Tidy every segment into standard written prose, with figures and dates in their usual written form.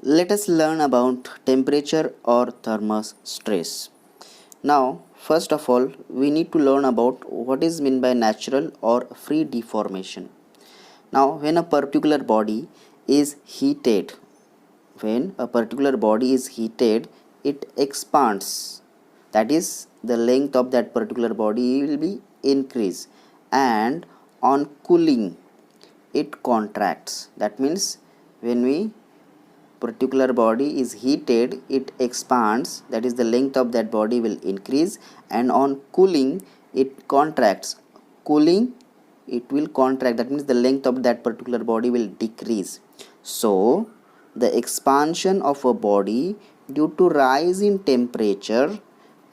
Let us learn about temperature or thermal stress. Now, first of all, we need to learn about what is meant by natural or free deformation. Now, when a particular body is heated, it expands. That is, the length of that particular body will be increased, and on cooling, it contracts. That means when we particular body is heated, it expands, that is the length of that body will increase, and on cooling it contracts. Cooling, it will contract, that means the length of that particular body will decrease. So the expansion of a body due to rise in temperature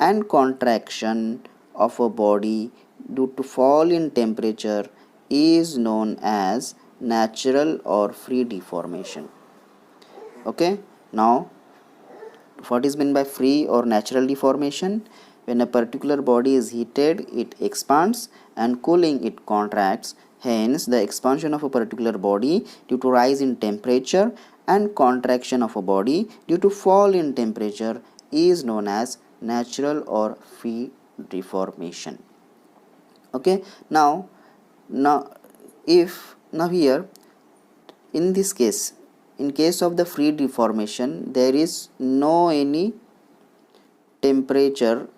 and contraction of a body due to fall in temperature is known as natural or free deformation. Okay, now what is meant by free or natural deformation? When a particular body is heated, it expands, and cooling, it contracts. Hence, the expansion of a particular body due to rise in temperature and contraction of a body due to fall in temperature is known as natural or free deformation. Okay, now here in this case, in case of the free deformation, there is no any temperature,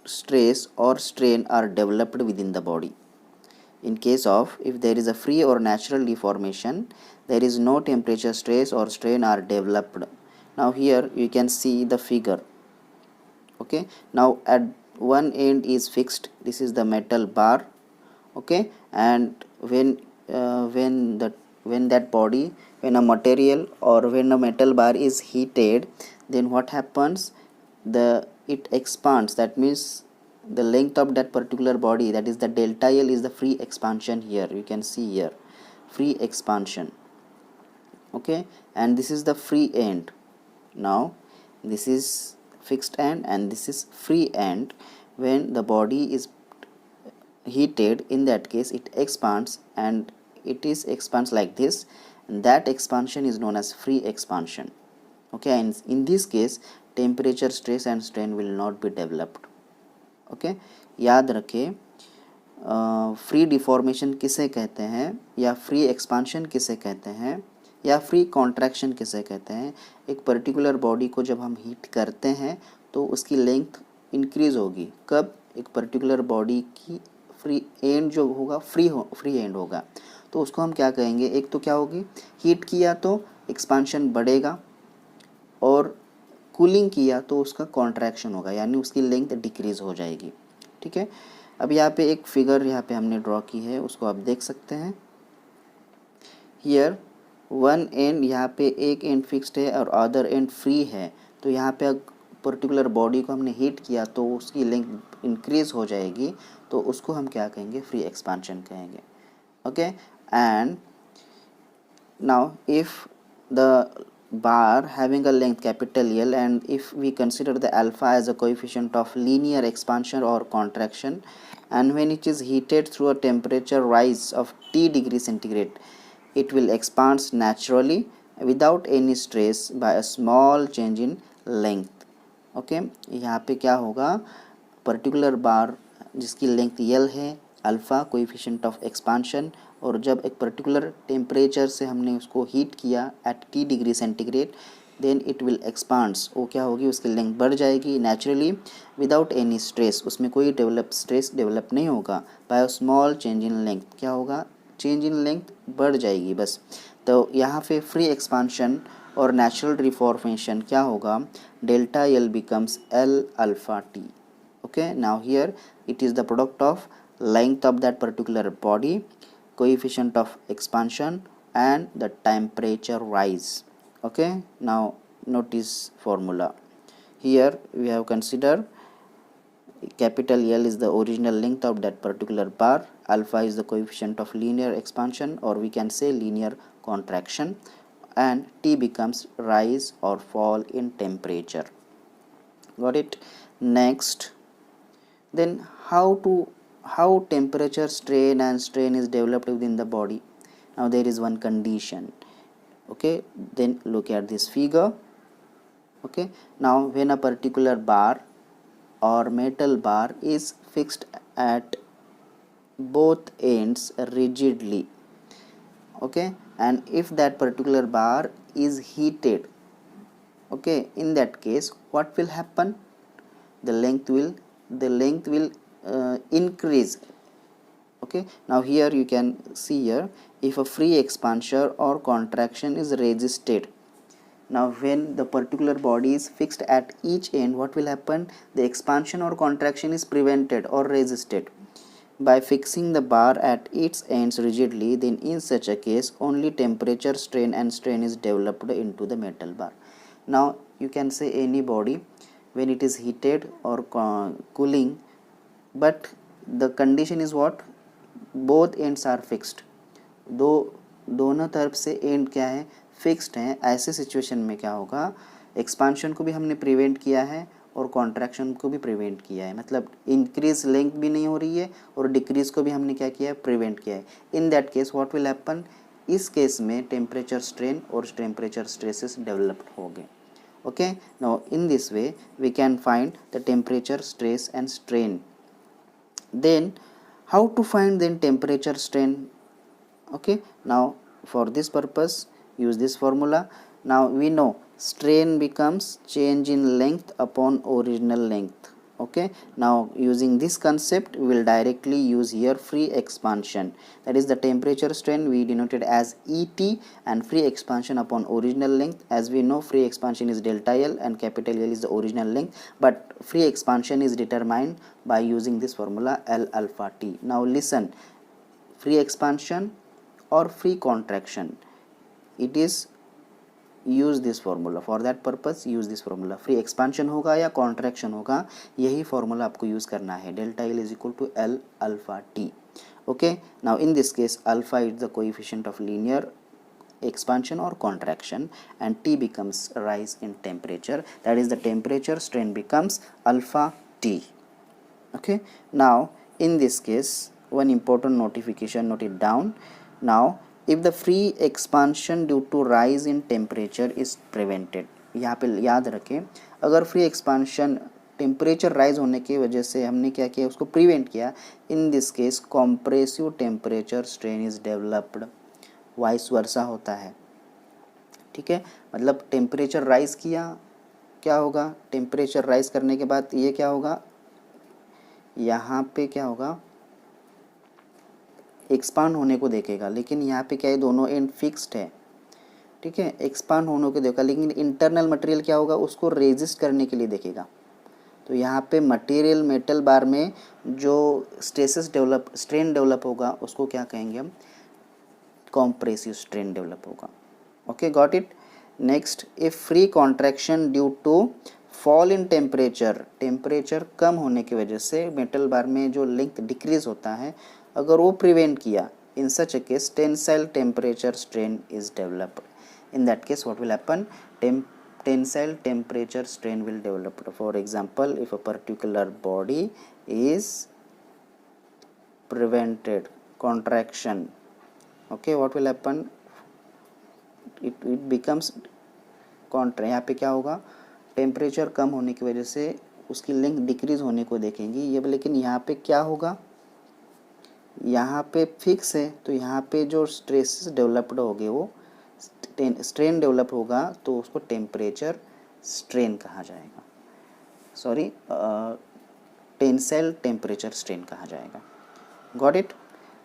stress or strain are developed within the body. In case of, if there is a free or natural deformation, there is no temperature, stress or strain are developed. Now here you can see the figure. Okay, now at one end is fixed, this is the metal bar. Okay, and when a material or when a metal bar is heated, then what happens, it expands. That means the length of that particular body, that is the delta L, is the free expansion. Here you can see here free expansion. Okay, and this is the free end. Now this is fixed end and this is free end. When the body is heated, in that case it expands, and it is expands like this, and that expansion is known as free expansion. Okay, and in this case temperature, stress and strain will not be developed. Okay, याद रखें, free deformation किसे कहते हैं, या free expansion किसे कहते हैं, या फ्री कॉन्ट्रैक्शन किसे कहते हैं? एक पर्टिकुलर बॉडी को जब हम हीट करते हैं तो उसकी लेंथ इंक्रीज होगी. कब? एक पर्टिकुलर बॉडी की फ्री एंड जो होगा फ्री एंड होगा, तो उसको हम क्या कहेंगे? एक तो क्या होगी, हीट किया तो एक्सपांशन बढ़ेगा, और कूलिंग किया तो उसका कॉन्ट्रैक्शन होगा, यानी उसकी लेंथ डिक्रीज हो जाएगी. ठीक है, अब यहाँ पे एक फिगर यहाँ पे हमने ड्रॉ की है, उसको आप देख सकते हैं. हियर वन एंड, यहाँ पे एक एंड फिक्स्ड है और अदर एंड फ्री है, तो यहाँ पे पर्टिकुलर बॉडी को हमने हीट किया तो उसकी लेंथ इंक्रीज हो जाएगी, तो उसको हम क्या कहेंगे? फ्री एक्सपांशन कहेंगे. Okay, and now if the bar having a length capital L, and if we consider the alpha as a coefficient of linear expansion or contraction, and when it is heated through a temperature rise of T degree centigrade, it will expand naturally without any stress by a small change in length. Okay, यहाँ पे क्या होगा, particular bar जिसकी length L है, alpha coefficient of expansion, और जब एक particular temperature से हमने उसको हीट किया at T degree centigrade, then it will expands. वो क्या होगी, उसकी लेंथ बढ़ जाएगी नेचुरली विदाउट एनी स्ट्रेस, उसमें कोई स्ट्रेस डेवलप नहीं होगा. By small change in length, क्या होगा, चेंज इन लेंथ बढ़ जाएगी बस. तो यहाँ पे फ्री एक्सपांशन और नेचुरल डिफॉर्मेशन क्या होगा, delta L becomes L alpha T. Okay, now here it is the product of length of that particular body, coefficient of expansion and the temperature rise. Okay, now notice formula. Here we have considered capital L is the original length of that particular bar, alpha is the coefficient of linear expansion, or we can say linear contraction, and T becomes rise or fall in temperature. Got it? Next, then how temperature, strain and strain is developed within the body. Now there is one condition, Okay, then look at this figure. Okay, now when a particular bar or metal bar is fixed at both ends rigidly, okay, and if that particular bar is heated, okay, in that case what will happen? The length will increase. Okay, now here you can see here, if a free expansion or contraction is resisted. Now when the particular body is fixed at each end, what will happen? The expansion or contraction is prevented or resisted by fixing the bar at its ends rigidly. Then in such a case only temperature, strain and strain is developed into the metal bar. Now you can say any body when it is heated or cooling, but the condition is what? Both ends are fixed, दोनों तरफ से and क्या है? Fixed हैं. ऐसे situation में क्या होगा? एक्सपांशन को भी हमने प्रिवेंट किया है और कॉन्ट्रैक्शन को भी प्रिवेंट किया है, मतलब इंक्रीज लेंथ भी नहीं हो रही है और डिक्रीज को भी हमने क्या किया है? प्रिवेंट किया है. In that case what will happen? इस केस में टेम्परेचर स्ट्रेन और टेम्परेचर स्ट्रेसेस डेवलप्ड हो गए. Okay, now in this way we can find the temperature, stress and strain. Then how to find then temperature, strain? Okay, now for this purpose use this formula. Now we know strain becomes change in length upon original length. Okay, now using this concept we will directly use here free expansion, that is the temperature strain we denoted as ET, and free expansion upon original length, as we know free expansion is delta L and capital L is the original length, but free expansion is determined by using this formula L alpha T. Now listen, free expansion or free contraction, it is use this formula. For that purpose use this formula. Free expansion होगा या contraction होगा, यही formula आपको use करना है. Delta L is equal to L alpha T. Okay, now in this case alpha is the coefficient of linear expansion or contraction and T becomes rise in temperature, that is the temperature strain becomes alpha T. Okay, now in this case one important notification, note it down. Now if the free expansion due to rise in temperature is prevented, यहाँ पे याद रखें, अगर free expansion temperature rise होने की वजह से हमने क्या किया? उसको प्रिवेंट किया. इन this case compressive temperature strain is developed. Vice versa होता है. ठीक है, मतलब टेम्परेचर राइज किया, क्या होगा? टेम्परेचर राइज करने के बाद ये क्या होगा? यहाँ पे क्या होगा? एक्सपांड होने को देखेगा, लेकिन यहाँ पे क्या है? दोनों एंड फिक्स्ड है. ठीक है, एक्सपांड होने को देखेगा, लेकिन इंटरनल मटेरियल क्या होगा? उसको रेजिस्ट करने के लिए देखेगा. तो यहाँ पे मटेरियल मेटल बार में जो स्ट्रेन डेवलप होगा उसको क्या कहेंगे हम? compressive strain डेवलप होगा. Okay, got it. Next, if free contraction due to fall in temperature, temperature कम होने की वजह से मेटल बार में जो लेंथ डिक्रीज होता है, अगर वो प्रिवेंट किया, in such a case tensile temperature strain is developed. In that case what will happen? tensile temperature strain will develop. For example, if a particular body is prevented contraction, okay, what will happen? it becomes contra. यहाँ पे क्या होगा? Temperature कम होने की वजह से उसकी लेंथ डिक्रीज होने को देखेंगी ये, लेकिन यहाँ पे क्या होगा? यहाँ पे फिक्स है, तो यहाँ पे जो स्ट्रेस डेवलप्ड हो गए वो स्ट्रेन डेवलप होगा, तो उसको टेम्परेचर स्ट्रेन कहा जाएगा. सॉरी, टेंसाइल टेम्परेचर स्ट्रेन कहा जाएगा. Got it.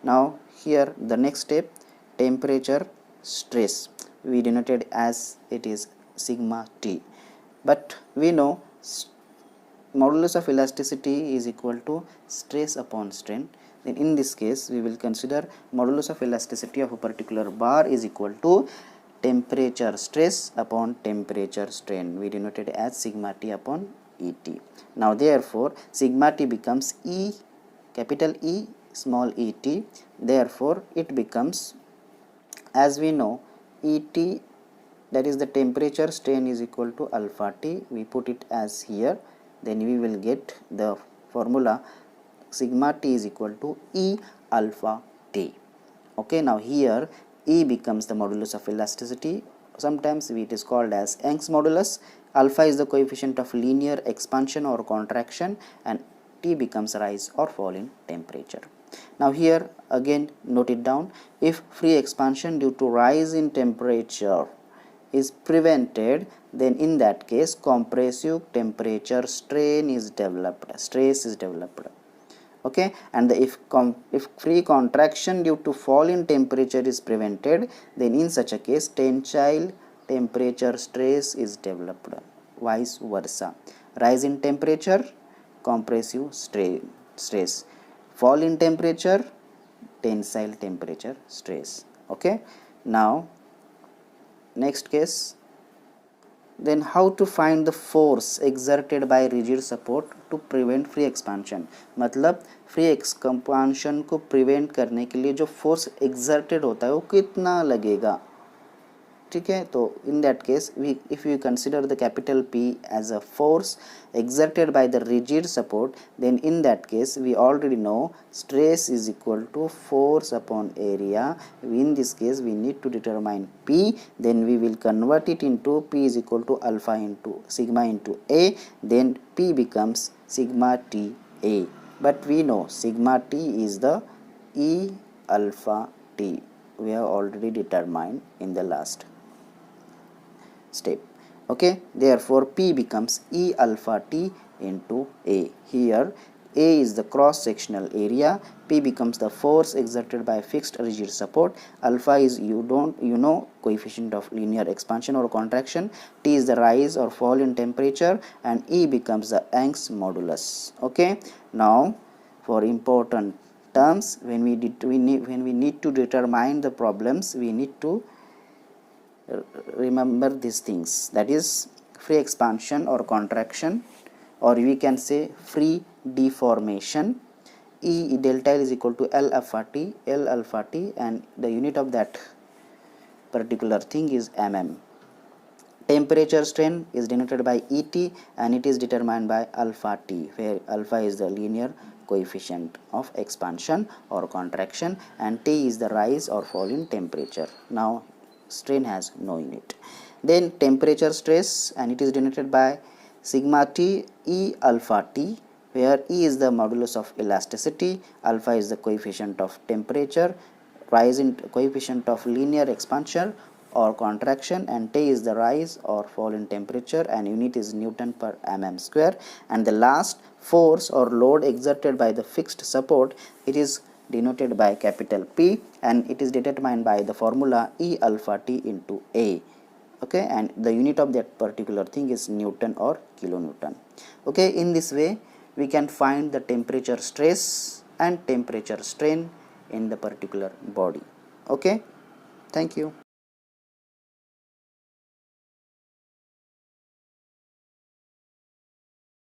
Now here the next step, temperature stress we denoted as it is sigma t, but we know modulus of elasticity is equal to stress upon strain. Then in this case we will consider modulus of elasticity of a particular bar is equal to temperature stress upon temperature strain, we denoted as sigma t upon Et. Now therefore sigma t becomes E, capital E, small et, therefore it becomes, as we know, Et, that is the temperature strain is equal to alpha T, we put it as here, then we will get the formula sigma T is equal to E alpha T. Okay, now here E becomes the modulus of elasticity sometimes it is called as Young's modulus. Alpha is the coefficient of linear expansion or contraction, and T becomes rise or fall in temperature. Now here again note it down, if free expansion due to rise in temperature is prevented, then in that case compressive temperature strain is developed, stress is developed. Okay, and if free contraction due to fall in temperature is prevented, then in such a case tensile temperature stress is developed, vice versa. Rise in temperature, compressive stress, fall in temperature, tensile temperature stress. Okay, now next case, then how to find the force exerted by rigid support to prevent free expansion. मतलब free expansion को prevent करने के लिए जो force exerted होता है वो कितना लगेगा, ठीक है. तो in that case we if you consider the capital P as a force exerted by the rigid support, then in that case we already know stress is equal to force upon area. In this case we need to determine P, then we will convert it into P is equal to alpha into sigma into A, then P becomes sigma T A, but we know sigma T is the E alpha T, we have already determined in the last step. Okay, therefore P becomes E alpha T into A. Here A is the cross sectional area, P becomes the force exerted by fixed rigid support, alpha is you know coefficient of linear expansion or contraction, T is the rise or fall in temperature, and E becomes the Young's modulus. Okay, now for important terms, when we need to determine the problems, we need to remember these things, that is free expansion or contraction, or we can say free deformation. E delta L is equal to L alpha T, and the unit of that particular thing is mm. Temperature strain is denoted by ET, and it is determined by alpha T, where alpha is the linear coefficient of expansion or contraction, and T is the rise or fall in temperature. Now strain has no unit. Then temperature stress, and it is denoted by sigma T E alpha T, where E is the modulus of elasticity, alpha is the coefficient of temperature, rise in coefficient of linear expansion or contraction, and T is the rise or fall in temperature, and unit is Newton per mm square. And the last, force or load exerted by the fixed support, it is denoted by capital P, and it is determined by the formula E alpha T into A. Okay, and the unit of that particular thing is Newton or kilonewton. Okay, in this way we can find the temperature stress and temperature strain in the particular body. Okay, thank you.